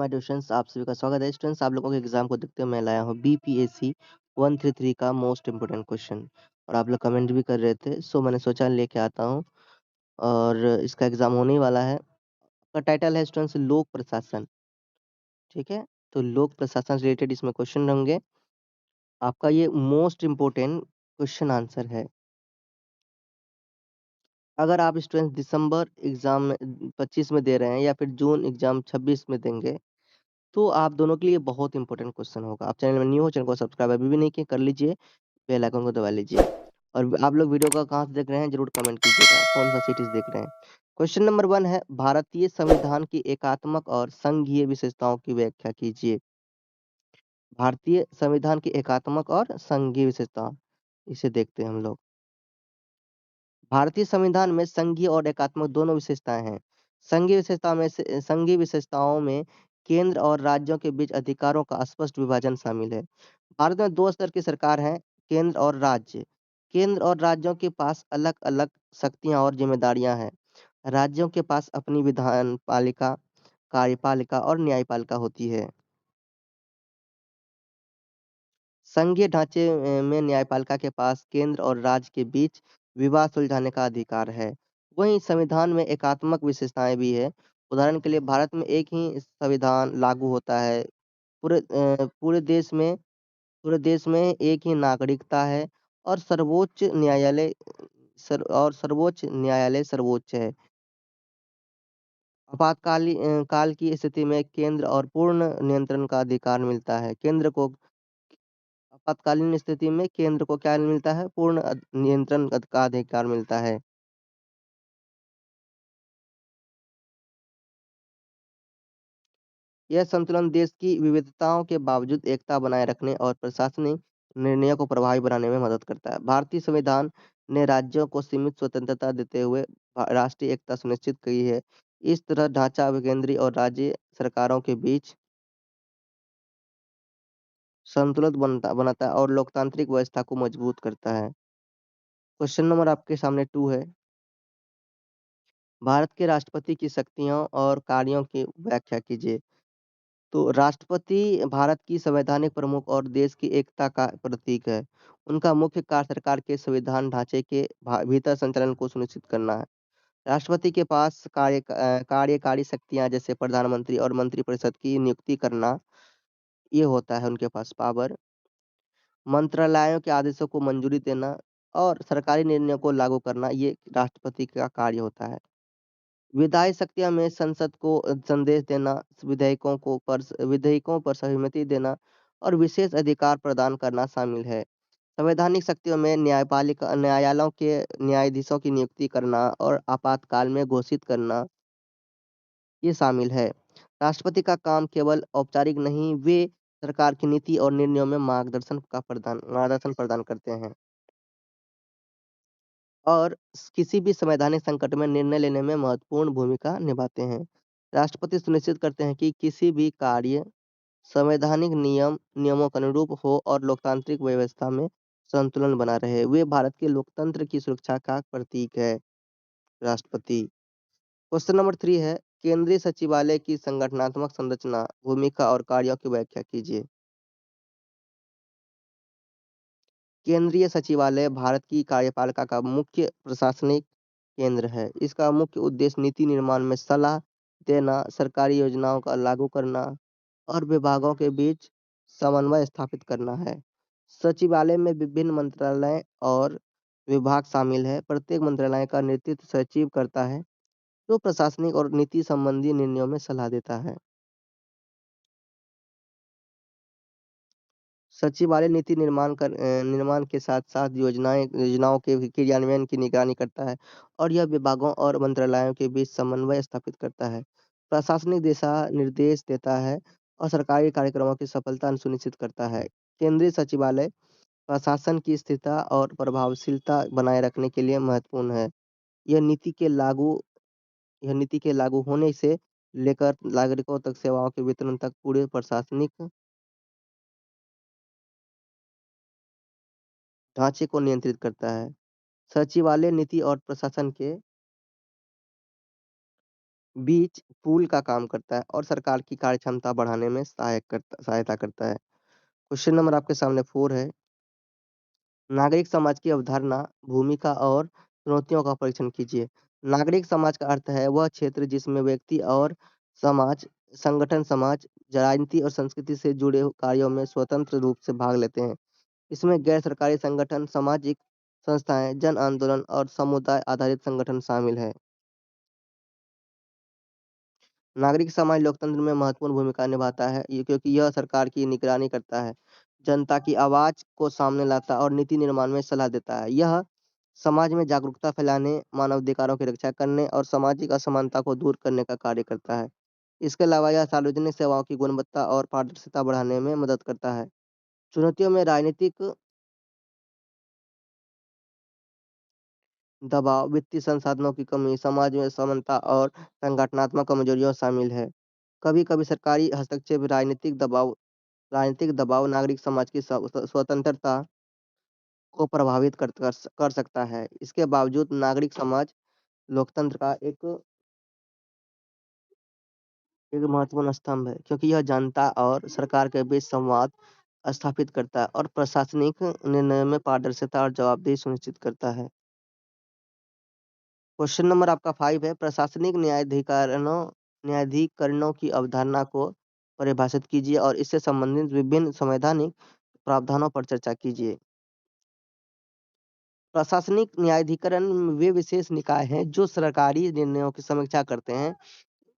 My dear students, आप सभी का स्वागत है। स्टूडेंट्स, आप लोगों के एग्जाम को देखते हुए मैं लाया हूँ बीपीएससी 133 का मोस्ट इम्पोर्टेंट क्वेश्चन। और आप लोग कमेंट भी कर रहे थे, सो मैंने सोचा लेके आता हूँ। और इसका एग्जाम होने ही वाला है। इसका टाइटल है स्टूडेंट्स लोक प्रशासन। ठीक है, तो लोक प्रशासन से रिलेटेड इसमें क्वेश्चन होंगे। आपका ये मोस्ट इम्पोर्टेंट क्वेश्चन आंसर है। अगर आप स्टूडेंट्स दिसंबर एग्जाम 25 में दे रहे हैं या फिर जून एग्जाम 26 में देंगे, तो आप दोनों के लिए बहुत इंपॉर्टेंट क्वेश्चन होगा। आप चैनल में न्यू हो, चैनल को सब्सक्राइब अभी भी नहीं किए, कर लीजिए, बेल आइकन को दबा लीजिए। और आप लोग वीडियो का कहाँ से देख रहे हैं ज़रूर कमेंट कीजिएगा, कौन-सा सिटी से देख रहे हैं। क्वेश्चन नंबर 1 है, भारतीय संविधान की एकात्मक और संघीय विशेषताओं की व्याख्या कीजिए। भारतीय संविधान की एकात्मक और संघीय विशेषता, इसे देखते हैं हम लोग। भारतीय संविधान में संघीय और एकात्मक दोनों विशेषताएं हैं। संघीय विशेषताओं में केंद्र और राज्यों के बीच अधिकारों का स्पष्ट विभाजन शामिल है। भारत में 2 स्तर की सरकार है, केंद्र और राज्य। केंद्र और राज्यों के पास अलग-अलग शक्तियां और जिम्मेदारियां हैं। राज्यों के पास अपनी विधान पालिका, कार्यपालिका और न्यायपालिका होती है। संघीय ढांचे में न्यायपालिका के पास केंद्र और राज्य के बीच विवाद सुलझाने का अधिकार है। वहीं संविधान में एकात्मक विशेषताएं भी है। उदाहरण के लिए भारत में एक ही संविधान लागू होता है। पूरे देश में एक ही नागरिकता है और सर्वोच्च न्यायालय सर्वोच्च है। काल की स्थिति में केंद्र और पूर्ण नियंत्रण का अधिकार मिलता है। केंद्र को आपातकालीन स्थिति में केंद्र को क्या मिलता है? पूर्ण नियंत्रण का अधिकार मिलता है। यह संतुलन देश की विविधताओं के बावजूद एकता बनाए रखने और प्रशासनिक निर्णयों को प्रभावी बनाने में मदद करता है। भारतीय संविधान ने राज्यों को सीमित स्वतंत्रता देते हुए राष्ट्रीय एकता सुनिश्चित की है। इस तरह ढांचा केंद्रीय और राज्य सरकारों के बीच संतुलित बनाता है और लोकतांत्रिक व्यवस्था को मजबूत करता है। क्वेश्चन नंबर आपके सामने 2 है। भारत के राष्ट्रपति की शक्तियों और कार्यों की व्याख्या कीजिए। तो राष्ट्रपति भारत की संवैधानिक प्रमुख और देश की एकता का प्रतीक है। उनका मुख्य कार्य सरकार के संविधान ढांचे के भीतर संचालन को सुनिश्चित करना है। राष्ट्रपति के पास कार्यकारी शक्तियां जैसे प्रधानमंत्री और मंत्रिपरिषद की नियुक्ति करना, ये होता है उनके पास पावर। मंत्रालयों के आदेशों को मंजूरी देना और सरकारी निर्णयों को लागू करना, ये राष्ट्रपति का कार्य होता है। विधायी शक्तियों में संसद को संदेश देना, विधेयकों पर सहमति देना और विशेष अधिकार प्रदान करना शामिल है। संवैधानिक शक्तियों में न्यायालयों के न्यायाधीशों की नियुक्ति करना और आपातकाल में घोषित करना, ये शामिल है। राष्ट्रपति का काम केवल औपचारिक नहीं, वे सरकार की नीति और निर्णयों में मार्गदर्शन प्रदान करते हैं। और किसी भी संवैधानिक संकट में निर्णय लेने में महत्वपूर्ण भूमिका निभाते हैं। राष्ट्रपति सुनिश्चित करते हैं कि किसी भी कार्य संवैधानिक नियमों के अनुरूप हो और लोकतांत्रिक व्यवस्था में संतुलन बना रहे। वे भारत के लोकतंत्र की सुरक्षा का प्रतीक है, राष्ट्रपति। क्वेश्चन नंबर 3 है, केंद्रीय सचिवालय की संगठनात्मक संरचना, भूमिका और कार्यों की व्याख्या कीजिए। केंद्रीय सचिवालय भारत की कार्यपालिका का मुख्य प्रशासनिक केंद्र है। इसका मुख्य उद्देश्य नीति निर्माण में सलाह देना, सरकारी योजनाओं का लागू करना और विभागों के बीच समन्वय स्थापित करना है। सचिवालय में विभिन्न मंत्रालय और विभाग शामिल है। प्रत्येक मंत्रालय का नेतृत्व सचिव करता है, जो प्रशासनिक और नीति संबंधी निर्णयों में सलाह देता है। सचिवालय नीति निर्माण के साथ-साथ योजनाओं के भी क्रियान्वयन की निगरानी करता है और यह विभागों और मंत्रालयों के बीच समन्वय स्थापित करता है। प्रशासनिक दिशा निर्देश देता है और सरकारी कार्यक्रमों की सफलता सुनिश्चित करता है। केंद्रीय सचिवालय प्रशासन की स्थिरता और प्रभावशीलता बनाए रखने के लिए महत्वपूर्ण है। यह नीति के लागू यह नीति के लागू होने से लेकर नागरिकों तक सेवाओं के वितरण तक पूरे प्रशासनिक ढांचे को नियंत्रित करता है। सचिवालय नीति और प्रशासन के बीच पुल का काम करता है और सरकार की कार्यक्षमता बढ़ाने में सहायता करता है। क्वेश्चन नंबर आपके सामने 4 है। नागरिक समाज की अवधारणा, भूमिका और चुनौतियों का परीक्षण कीजिए। नागरिक समाज का अर्थ है वह क्षेत्र जिसमें व्यक्ति और समाज, संगठन समाज, राजनीति और संस्कृति से जुड़े कार्यों में स्वतंत्र रूप से भाग लेते हैं। इसमें गैर सरकारी संगठन, सामाजिक संस्थाएं, जन आंदोलन और समुदाय आधारित संगठन शामिल है। नागरिक समाज लोकतंत्र में महत्वपूर्ण भूमिका निभाता है ये क्योंकि यह सरकार की निगरानी करता है, जनता की आवाज को सामने लाता है और नीति निर्माण में सलाह देता है। यह समाज में जागरूकता फैलाने, मानवाधिकारों की रक्षा करने और सामाजिक असमानता को दूर करने का कार्य करता है। इसके अलावा यह सार्वजनिक सेवाओं की गुणवत्ता और पारदर्शिता बढ़ाने में मदद करता है। चुनौतियों में राजनीतिक दबाव, वित्तीय संसाधनों की कमी, समाज में असमानता और संगठनात्मक कमजोरियां शामिल है। कभी-कभी सरकारी हस्तक्षेप, राजनीतिक दबाव नागरिक समाज की स्वतंत्रता को प्रभावित कर सकता है। इसके बावजूद नागरिक समाज लोकतंत्र का एक महत्वपूर्ण स्तंभ है क्योंकि यह जनता और सरकार के बीच संवाद स्थापित करता है और प्रशासनिक निर्णय में पारदर्शिता और जवाबदेही सुनिश्चित करता है। क्वेश्चन नंबर आपका 5 है। प्रशासनिक न्यायाधिकरणों की अवधारणा को परिभाषित कीजिए और इससे संबंधित विभिन्न संवैधानिक प्रावधानों पर चर्चा कीजिए। प्रशासनिक न्यायाधिकरण वे विशेष निकाय हैं जो सरकारी निर्णयों की समीक्षा करते हैं।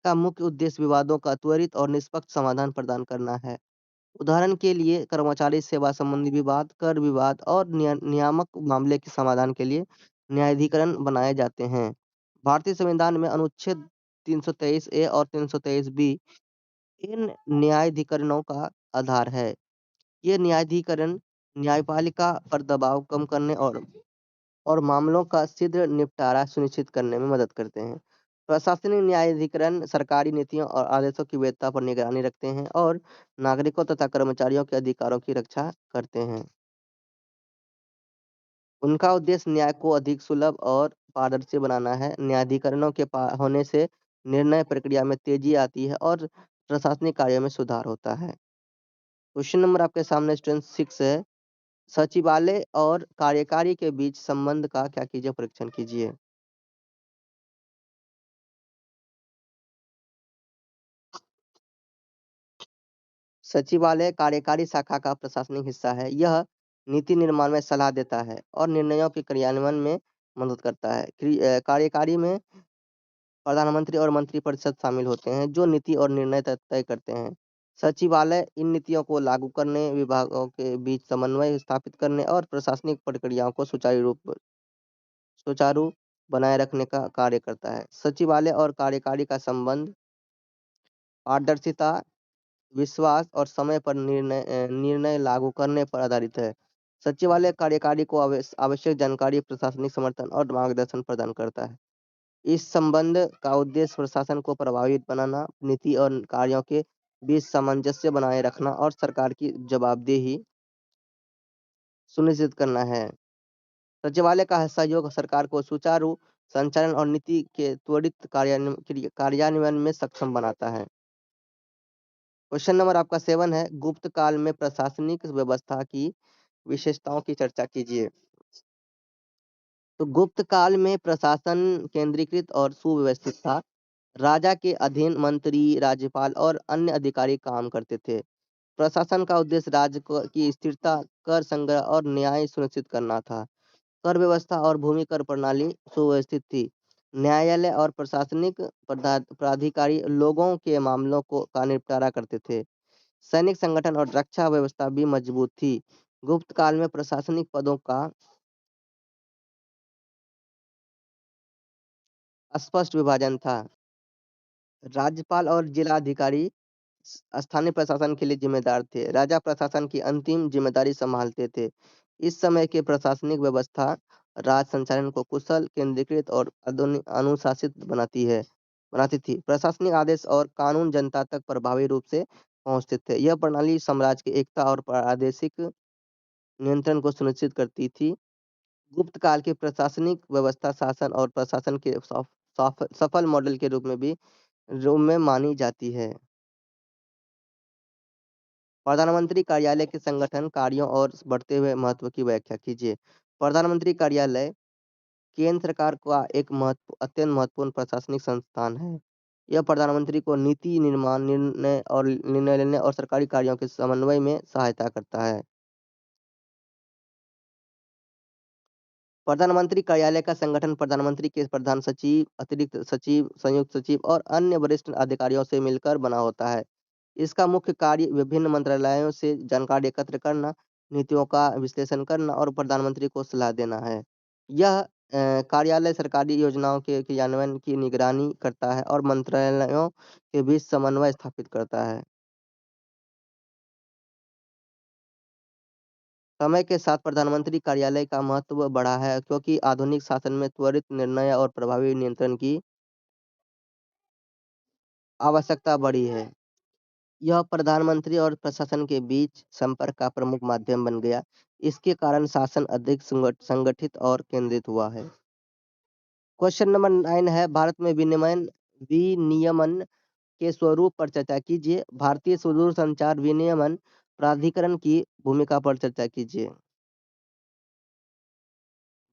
का मुख्य उद्देश्य विवादों का त्वरित और निष्पक्ष समाधान प्रदान करना है। उदाहरण के लिए कर्मचारी सेवा संबंधी विवाद, कर विवाद और नियामक मामले के समाधान के लिए न्यायाधिकरण बनाए जाते हैं। भारतीय संविधान में अनुच्छेद 323 ए और 323 बी इन न्यायाधिकरणों का आधार है। ये न्यायाधिकरण न्यायपालिका पर दबाव कम करने और मामलों का शीघ्र निपटारा सुनिश्चित करने में मदद करते हैं। प्रशासनिक न्यायाधिकरण सरकारी नीतियों और आदेशों की वैधता पर निगरानी रखते हैं और नागरिकों तथा कर्मचारियों के अधिकारों की रक्षा करते हैं। उनका उद्देश्य न्याय को अधिक सुलभ और पारदर्शी बनाना है। न्यायाधिकरणों के होने से निर्णय प्रक्रिया में तेजी आती है और प्रशासनिक कार्यों में सुधार होता है। क्वेश्चन नंबर आपके सामने स्टूडेंट 6 है। सचिवालय और कार्यकारी के बीच संबंध का क्या कीजिए परीक्षण कीजिए। सचिवालय कार्यकारी शाखा का प्रशासनिक हिस्सा है। यह नीति निर्माण में सलाह देता है और निर्णयों के क्रियान्वयन में मदद करता है। कार्यकारी में प्रधानमंत्री और मंत्रिपरिषद शामिल होते हैं जो नीति और निर्णय तय करते हैं। सचिवालय इन नीतियों को लागू करने, विभागों के बीच समन्वय स्थापित करने और प्रशासनिक प्रक्रियाओं को सुचारू बनाए रखने का कार्य करता है। सचिवालय और कार्यकारी का संबंध पारदर्शिता, विश्वास और समय पर निर्णय लागू करने पर आधारित है। सचिवालय कार्यकारी को आवश्यक जानकारी, प्रशासनिक समर्थन और मार्गदर्शन प्रदान करता है। इस संबंध का उद्देश्य प्रशासन को प्रभावित बनाना, नीति और कार्यों के बीच सामंजस्य बनाए रखना और सरकार की जवाबदेही सुनिश्चित करना है। सचिवालय का सहयोग सरकार को सुचारू संचालन और नीति के त्वरित कार्यान्वयन में सक्षम बनाता है। क्वेश्चन नंबर आपका 7 है। गुप्त काल में प्रशासनिक व्यवस्था की विशेषताओं की चर्चा कीजिए। तो गुप्त काल में प्रशासन केंद्रीकृत और सुव्यवस्थित था। राजा के अधीन मंत्री, राज्यपाल और अन्य अधिकारी काम करते थे। प्रशासन का उद्देश्य राज्य की स्थिरता, कर संग्रह और न्याय सुनिश्चित करना था। कर व्यवस्था और भूमि कर प्रणाली सुव्यवस्थित थी। न्यायालय और प्रशासनिक प्राधिकारी लोगों के मामलों का निपटारा करते थे। सैनिक संगठन और रक्षा व्यवस्था भी मजबूत थी। गुप्त काल में प्रशासनिक पदों का स्पष्ट विभाजन था। राज्यपाल और जिलाधिकारी स्थानीय प्रशासन के लिए जिम्मेदार थे। राजा प्रशासन की अंतिम जिम्मेदारी संभालते थे। इस समय की प्रशासनिक व्यवस्था राज संचालन को कुशल, केंद्रीकृत और अनुशासित बनाती थी। प्रशासनिक आदेश और कानून जनता तक प्रभावी रूप से पहुंचते थे। यह प्रणाली साम्राज्य की एकता और प्रादेशिक नियंत्रण को सुनिश्चित करती थी। गुप्त काल की प्रशासनिक व्यवस्था शासन और प्रशासन के सफल मॉडल के रूप में भी रूप में मानी जाती है। प्रधानमंत्री कार्यालय के संगठन, कार्यों और बढ़ते हुए महत्व की व्याख्या कीजिए। प्रधानमंत्री कार्यालय केंद्र सरकार का एक अत्यंत महत्वपूर्ण प्रशासनिक संस्थान है। यह प्रधानमंत्री को नीति निर्माण, निर्णय लेने और सरकारी कार्यों के समन्वय में सहायता करता है। प्रधानमंत्री कार्यालय का संगठन प्रधानमंत्री के प्रधान सचिव, अतिरिक्त सचिव, संयुक्त सचिव और अन्य वरिष्ठ अधिकारियों से मिलकर बना होता है। इसका मुख्य कार्य विभिन्न मंत्रालयों से जानकारी एकत्र करना, नीतियों का विश्लेषण करना और प्रधानमंत्री को सलाह देना है। यह कार्यालय सरकारी योजनाओं के क्रियान्वयन की निगरानी करता है और मंत्रालयों के बीच समन्वय स्थापित करता है। समय के साथ प्रधानमंत्री कार्यालय का महत्व बढ़ा है क्योंकि आधुनिक शासन में त्वरित निर्णय और प्रभावी नियंत्रण की आवश्यकता बढ़ी है। यह प्रधानमंत्री और प्रशासन के बीच संपर्क का प्रमुख माध्यम बन गया। इसके कारण शासन अधिक संगठित और केंद्रित हुआ है। क्वेश्चन नंबर 9 है, भारत में विनियमन के स्वरूप पर चर्चा कीजिए। भारतीय सुदूर संचार विनियमन प्राधिकरण की भूमिका पर चर्चा कीजिए।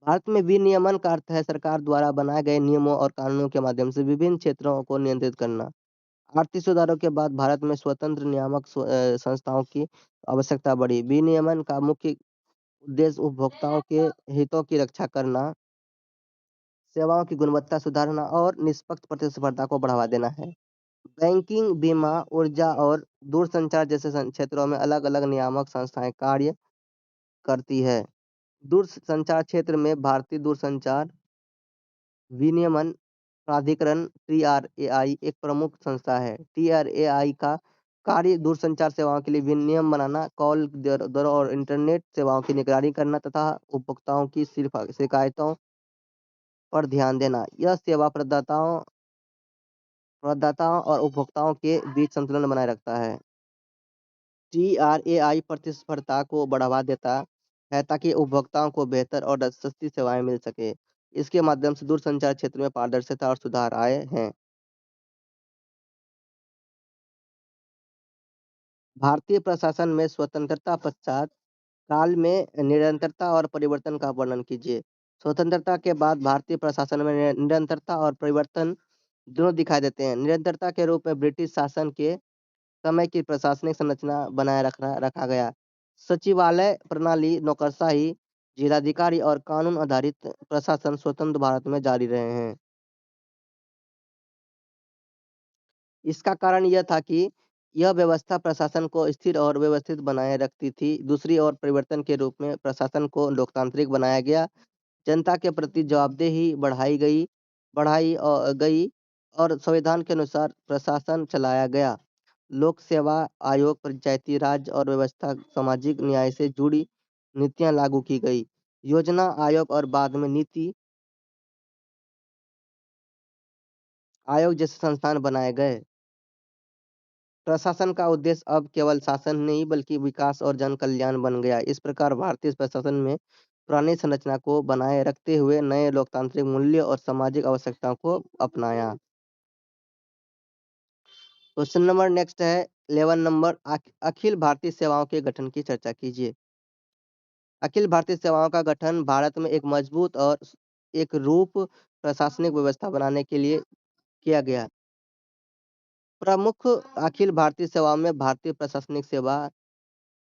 भारत में विनियमन का अर्थ है सरकार द्वारा बनाए गए नियमों और कानूनों के माध्यम से विभिन्न क्षेत्रों को नियंत्रित करना। आर्थिक सुधारों के बाद भारत में स्वतंत्र नियामक संस्थाओं की आवश्यकता बढ़ी। विनियमन का मुख्य उद्देश्य उपभोक्ताओं के हितों की रक्षा करना, सेवाओं की गुणवत्ता सुधारना और निष्पक्ष प्रतिस्पर्धा को बढ़ावा देना है। बैंकिंग, बीमा, ऊर्जा और दूरसंचार जैसे क्षेत्रों में अलग-अलग नियामक संस्थाएं कार्य करती है। दूरसंचार क्षेत्र में भारतीय दूरसंचार विनियमन प्राधिकरण TRAI एक प्रमुख संस्था है। TRAI का कार्य दूरसंचार सेवाओं के लिए विनियम बनाना, कॉल दरों और इंटरनेट सेवाओं की निगरानी करना तथा उपभोक्ताओं की शिकायतों पर ध्यान देना। यह सेवा प्रदाताओं और उपभोक्ताओं के बीच संतुलन बनाए रखता है। TRAI प्रतिस्पर्धा को बढ़ावा देता है ताकि उपभोक्ताओं को बेहतर और सस्ती सेवाएं मिल सके। इसके माध्यम से दूरसंचार क्षेत्र में पारदर्शिता और सुधार आए हैं। भारतीय प्रशासन में स्वतंत्रता पश्चात काल में निरंतरता और परिवर्तन का वर्णन कीजिए। स्वतंत्रता के बाद भारतीय प्रशासन में निरंतरता और परिवर्तन दोनों दिखाई देते हैं। निरंतरता के रूप में ब्रिटिश शासन के समय की प्रशासनिक संरचना बनाए रखा गया। सचिवालय प्रणाली, नौकरशाही, जिलाधिकारी और कानून आधारित प्रशासन स्वतंत्र भारत में जारी रहे हैं। इसका कारण यह था कि यह व्यवस्था प्रशासन को स्थिर और व्यवस्थित बनाए रखती थी। दूसरी ओर परिवर्तन के रूप में प्रशासन को लोकतांत्रिक बनाया गया। जनता के प्रति जवाबदेही बढ़ाई गई और संविधान के अनुसार प्रशासन चलाया गया। लोक सेवा आयोग, पंचायती राज और व्यवस्था सामाजिक न्याय से जुड़ी नीतियां लागू की गई। योजना आयोग और बाद में नीति आयोग जैसे संस्थान बनाए गए। प्रशासन का उद्देश्य अब केवल शासन नहीं बल्कि विकास और जन कल्याण बन गया। इस प्रकार भारतीय प्रशासन में पुरानी संरचना को बनाए रखते हुए नए लोकतांत्रिक मूल्य और सामाजिक आवश्यकताओं को अपनाया। क्वेश्चन नंबर नेक्स्ट है 11 नंबर, अखिल भारतीय सेवाओं के गठन की चर्चा कीजिए। अखिल भारतीय सेवाओं का गठन भारत में एक मजबूत और एक रूप प्रशासनिक व्यवस्था बनाने के लिए किया गया। प्रमुख अखिल भारतीय सेवाओं में भारतीय प्रशासनिक सेवा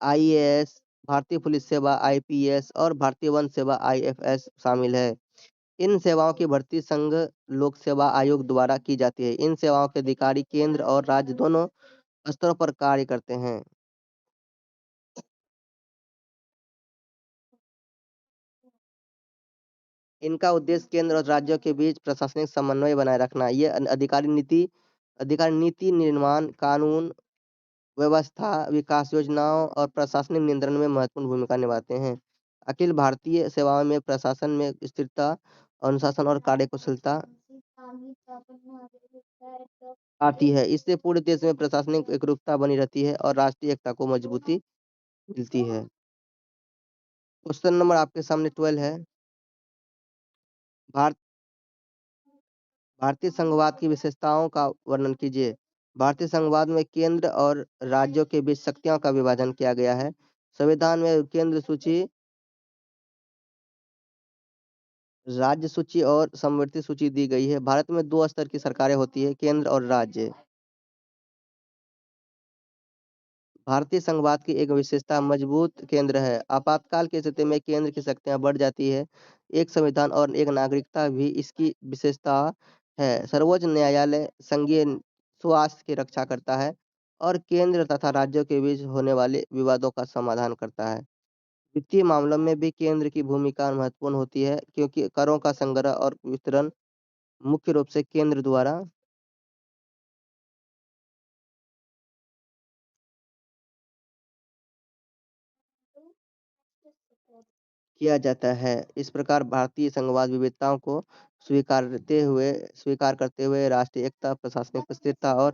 IAS, भारतीय पुलिस सेवा IPS और भारतीय वन सेवा IFS शामिल है। इन सेवाओं की भर्ती संघ लोक सेवा आयोग द्वारा की जाती है। इन सेवाओं के अधिकारी केंद्र और राज्य दोनों स्तरों पर कार्य करते हैं। इनका उद्देश्य केंद्र और राज्यों के बीच प्रशासनिक समन्वय बनाए रखना। ये अधिकारी नीति निर्माण, कानून व्यवस्था, विकास योजनाओं और प्रशासनिक नियंत्रण में महत्वपूर्ण भूमिका निभाते हैं। अखिल भारतीय सेवाओं में प्रशासन में स्थिरता, अनुशासन और कार्यकुशलता आती है। इससे पूरे देश में प्रशासनिक एकरूपता बनी रहती है और राष्ट्रीय एकता को मजबूती मिलती है। क्वेश्चन नंबर आपके सामने 12 है। भारत भारतीय संघवाद की विशेषताओं का वर्णन कीजिए। भारतीय संघवाद में केंद्र और राज्यों के बीच शक्तियों का विभाजन किया गया है। संविधान में केंद्र सूची, राज्य सूची और समवर्ती सूची दी गई है। भारत में 2 स्तर की सरकारें होती है, केंद्र और राज्य। भारतीय संघवाद की एक विशेषता मजबूत केंद्र है। आपातकाल की स्थिति में केंद्र की शक्तियाँ बढ़ जाती है। एक संविधान और एक नागरिकता भी इसकी विशेषता है। सर्वोच्च न्यायालय संघीय स्वास्थ्य की रक्षा करता है और केंद्र तथा राज्यों के बीच होने वाले विवादों का समाधान करता है। वित्तीय मामलों में भी केंद्र की भूमिका महत्वपूर्ण होती है क्योंकि करों का संग्रह और वितरण मुख्य रूप से केंद्र द्वारा किया जाता है। इस प्रकार भारतीय संघवाद विविधताओं को स्वीकार करते हुए राष्ट्रीय एकता, प्रशासनिक स्थिरता और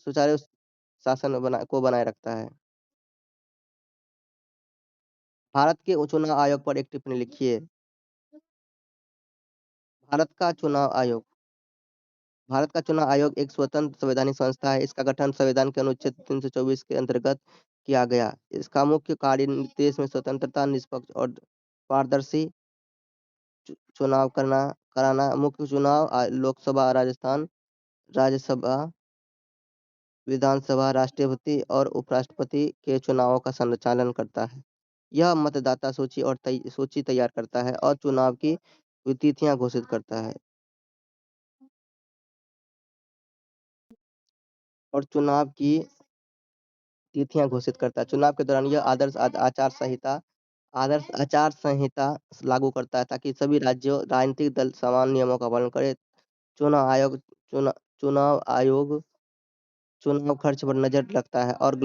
सुचारू शासन बनाए रखता है। भारत के चुनाव आयोग पर एक टिप्पणी लिखिए। भारत का चुनाव आयोग भारत का चुनाव आयोग एक स्वतंत्र संवैधानिक संस्था है। इसका गठन संविधान के अनुच्छेद 324 के अंतर्गत किया गया। इसका मुख्य कार्य देश में स्वतंत्रता, निष्पक्ष और पारदर्शी चुनाव कराना। मुख्य चुनाव लोकसभा, राजस्थान राज्यसभा, विधानसभा, राष्ट्रपति और उपराष्ट्रपति के चुनावों का संचालन करता है। यह मतदाता सूची तैयार करता है और चुनाव की तिथियां घोषित करता है और चुनाव की तिथियां घोषित करता है। चुनाव के दौरान यह आदर्श आचार संहिता लागू करता है ताकि सभी राज्यों राजनीतिक दल समान नियमों का पालन करें। चुनाव आयोग चुना, चुनाव आयोग चुनाव खर्च पर नजर रखता है और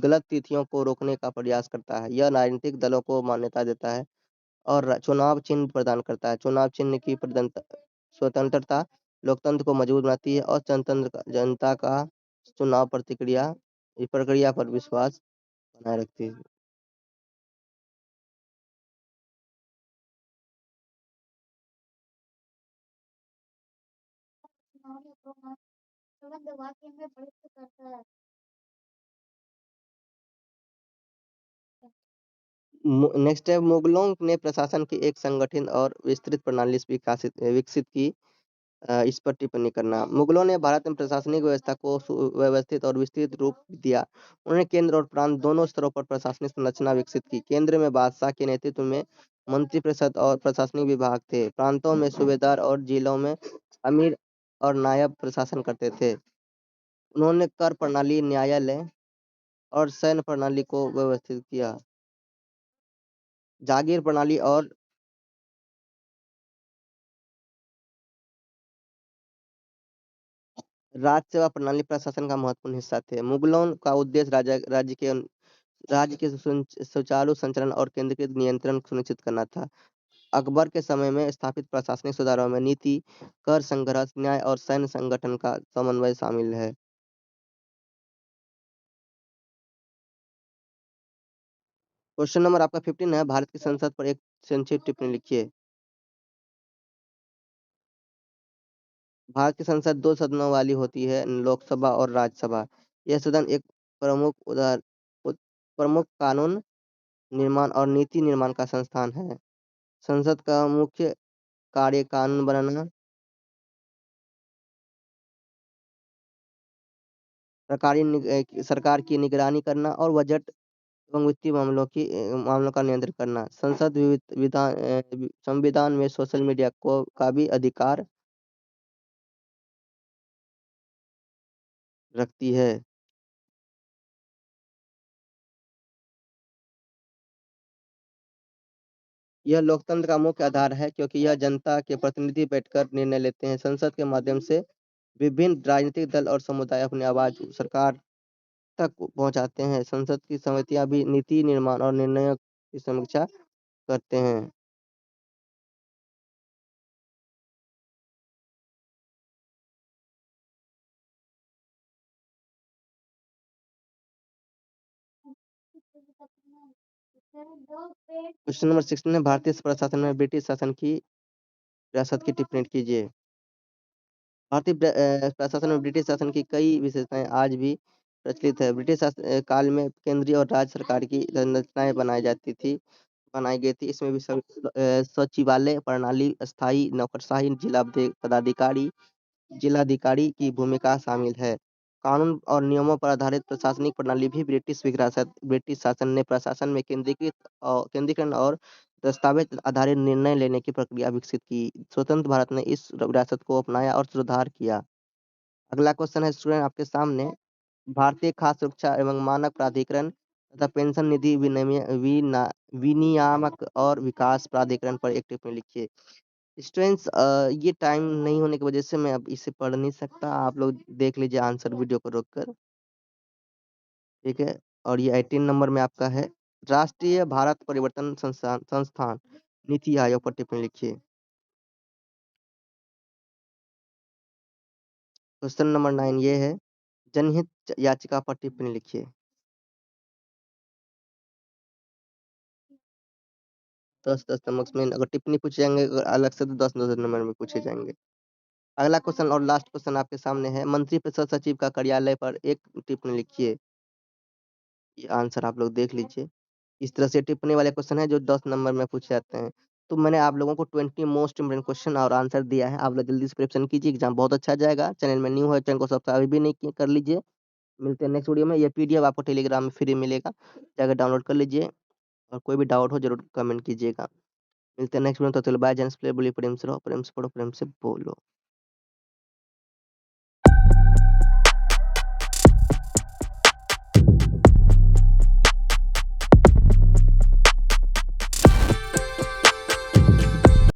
गलत तिथियों को रोकने का प्रयास करता है। यह राजनीतिक दलों को मान्यता देता है और चुनाव चिन्ह प्रदान करता है। चुनाव चिन्ह की स्वतंत्रता लोकतंत्र को मजबूत बनाती है और जनता का चुनाव प्रक्रिया पर विश्वास बनाए रखती है। नेक्स्ट है, मुगलों ने प्रशासन की एक संगठित और विस्तृत प्रणाली विकसित की। इस पर टिप्पणी करना। मुगलों ने भारत में प्रशासनिक व्यवस्था को सुव्यवस्थित और विस्तृत रूप दिया। उन्होंने केंद्र और प्रांत दोनों स्तरों पर प्रशासनिक संरचना विकसित की। केंद्र में बादशाह के नेतृत्व में मंत्रिपरिषद और प्रशासनिक विभाग थे। प्रांतों में सूबेदार और जिलों में अमीर और नायब प्रशासन करते थे। उन्होंने कर प्रणाली, न्यायालय और सैन्य प्रणाली को व्यवस्थित किया। जागीर प्रणाली और राज सेवा प्रणाली प्रशासन का महत्वपूर्ण हिस्सा थे। मुगलों का उद्देश्य राज्य के सुचारू संचालन और केंद्रीकृत नियंत्रण सुनिश्चित करना था। अकबर के समय में स्थापित प्रशासनिक सुधारों में नीति, कर संग्रह, न्याय और सैन्य संगठन का समन्वय शामिल है। क्वेश्चन नंबर आपका 15 है। भारत की संसद पर एक संक्षिप्त टिप्पणी लिखिए। भारत की संसद 2 सदनों वाली होती है, लोकसभा और राज्यसभा। यह सदन एक प्रमुख उदार उद- प्रमुख कानून निर्माण और नीति निर्माण का संस्थान है। संसद का मुख्य कार्य कानून बनाना, सरकार की निगरानी करना और बजट एवं वित्तीय मामलों का नियंत्रण करना। संसद संविधान में सोशल मीडिया को का भी अधिकार रखती है। यह लोकतंत्र का मुख्य आधार है क्योंकि यह जनता के प्रतिनिधि बैठकर निर्णय लेते हैं। संसद के माध्यम से विभिन्न राजनीतिक दल और समुदाय अपनी आवाज सरकार तक पहुंचाते हैं। संसद की समितियां भी नीति निर्माण और निर्णयों की समीक्षा करते हैं। क्वेश्चन नंबर 16 है। भारतीय प्रशासन में ब्रिटिश शासन की विरासत की टिप्पणी कीजिए। भारतीय प्रशासन में ब्रिटिश शासन की कई विशेषताएँ आज भी प्रचलित है। ब्रिटिश काल में केंद्रीय और राज्य सरकार की संरचनाएँ बनाई गई थी। इसमें भी सचिवालय प्रणाली, अस्थायी नौकरशाही, जिलाधिकारी की भूमिका शामिल है। कानून और नियमों पर आधारित प्रशासनिक प्रणाली भी ब्रिटिश शासन ने प्रशासन में केंद्रीकरण और दस्तावेज आधारित निर्णय लेने की प्रक्रिया विकसित की। स्वतंत्र भारत ने इस विरासत को अपनाया और सुधार किया। अगला क्वेश्चन है स्टूडेंट आपके सामने, भारतीय खाद्य सुरक्षा एवं मानक प्राधिकरण तथा पेंशन निधि विनियामक और विकास प्राधिकरण पर एक टिप्पणी लिखिए। स्टूडेंट्स ये टाइम नहीं होने की वजह से मैं अब इसे पढ़ नहीं सकता। आप लोग देख लीजिए आंसर वीडियो को रोककर, ठीक है? और ये 18 नंबर में आपका है, राष्ट्रीय भारत परिवर्तन संस्थान नीति आयोग पर टिप्पणी लिखिए। क्वेश्चन नंबर 9 ये है, जनहित याचिका पर टिप्पणी लिखिए। 10-10 नंबर में अगर टिप्पणी पूछे जाएँगे अलग से तो 10-10 नंबर में पूछे जाएँगे। अगला क्वेश्चन और लास्ट क्वेश्चन आपके सामने है, मंत्रिपरिषद सचिव का कार्यालय पर एक टिप्पणी लिखिए। ये आंसर आप लोग देख लीजिए। इस तरह से टिप्पणी वाले क्वेश्चन हैं जो 10 नंबर में पूछे जाते हैं। तो मैंने आप लोगों को 20 मोस्ट इम्पोर्टेंट क्वेश्चन और आंसर दिया है। आप लोग जल्दी से प्रिपरेशन कीजिए, एग्ज़ाम बहुत अच्छा जाएगा। चैनल में न्यू है, चैनल को सब्सक्राइब अभी भी नहीं किए कर लीजिए। मिलते हैं नेक्स्ट वीडियो में। ये पीडीएफ आपको टेलीग्राम में फ्री मिलेगा, जाकर डाउनलोड कर लीजिए और कोई भी डाउट हो ज़रूर कमेंट कीजिएगा। मिलते हैं नेक्स्ट वीडियो में, तब तक के लिए बाय। जय हिंद, प्रेम से रहो, प्रेम से पढ़ो, प्रेम से बोलो।